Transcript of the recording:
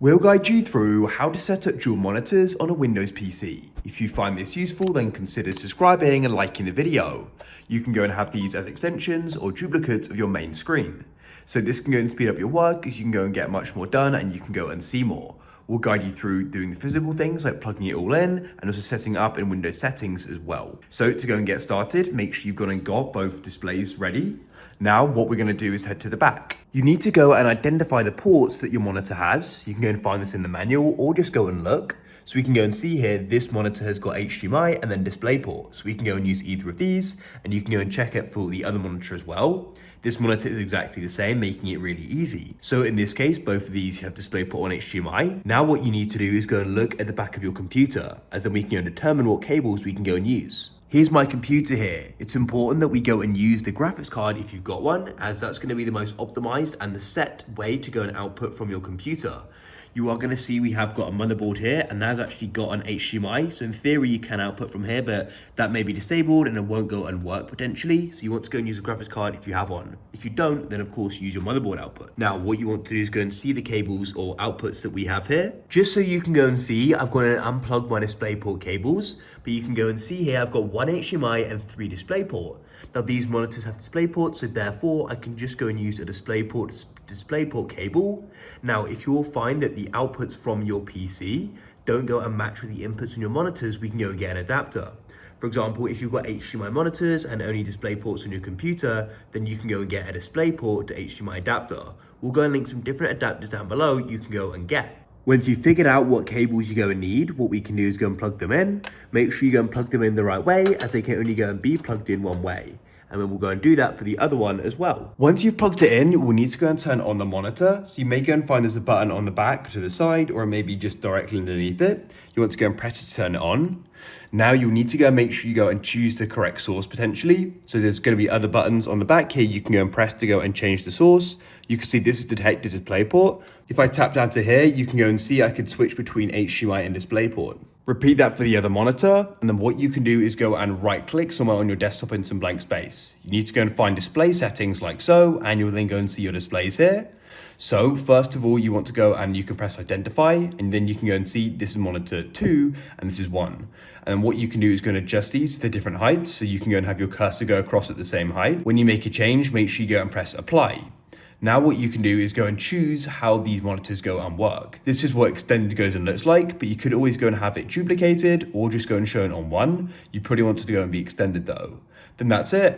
We'll guide you through how to set up dual monitors on a Windows PC. If you find this useful, then consider subscribing and liking the video. You can go and have these as extensions or duplicates of your main screen. So this can go and speed up your work as you can go and get much more done and you can go and see more. We'll guide you through doing the physical things like plugging it all in and also setting up in Windows settings as well. So to go and get started, make sure you've gone and got both displays ready. Now what we're going to do is head to the back. You need to go and identify the ports that your monitor has. You can go and find this in the manual or just go and look. So we can go and see here, this monitor has got HDMI and then DisplayPort. So we can go and use either of these and you can go and check it for the other monitor as well. This monitor is exactly the same, making it really easy. So in this case, both of these have DisplayPort on HDMI. Now what you need to do is go and look at the back of your computer, as then we can go and determine what cables we can go and use. Here's my computer here. It's important that we go and use the graphics card if you've got one, as that's going to be the most optimized and the set way to go and output from your computer. You are going to see we have got a motherboard here and that's actually got an HDMI. So in theory you can output from here, but that may be disabled and it won't go and work potentially. So you want to go and use a graphics card if you have one. If you don't, then of course use your motherboard output. Now what you want to do is go and see the cables or outputs that we have here. Just so you can go and see, I've gone and unplugged my DisplayPort cables, but you can go and see here I've got one HDMI and 3 DisplayPort. Now these monitors have DisplayPort, so therefore I can just go and use a DisplayPort cable. Now if you'll find that the outputs from your PC don't go and match with the inputs on your monitors, we can go and get an adapter. For example, if you've got HDMI monitors and only DisplayPorts on your computer, then you can go and get a DisplayPort to HDMI adapter. We'll go and link some different adapters down below you can go and get. Once you've figured out what cables you go and need, what we can do is go and plug them in. Make sure you go and plug them in the right way, as they can only go and be plugged in one way. And then we'll go and do that for the other one as well. Once you've plugged it in, we'll need to go and turn on the monitor. So you may go and find there's a button on the back to the side, or maybe just directly underneath it. You want to go and press it to turn it on. Now you'll need to go and make sure you go and choose the correct source potentially. So there's going to be other buttons on the back here. You can go and press to go and change the source. You can see this is detected DisplayPort. If I tap down to here, you can go and see I could switch between HDMI and DisplayPort. Repeat that for the other monitor, and then what you can do is go and right click somewhere on your desktop in some blank space. You need to go and find display settings like so, and you'll then go and see your displays here. So first of all, you want to go and you can press identify, and then you can go and see this is monitor 2 and this is 1. And what you can do is go and adjust these to the different heights, so you can go and have your cursor go across at the same height. When you make a change, make sure you go and press apply. Now what you can do is go and choose how these monitors go and work. This is what extended goes and looks like, but you could always go and have it duplicated or just go and show it on one. You probably want to go and be extended though. Then that's it.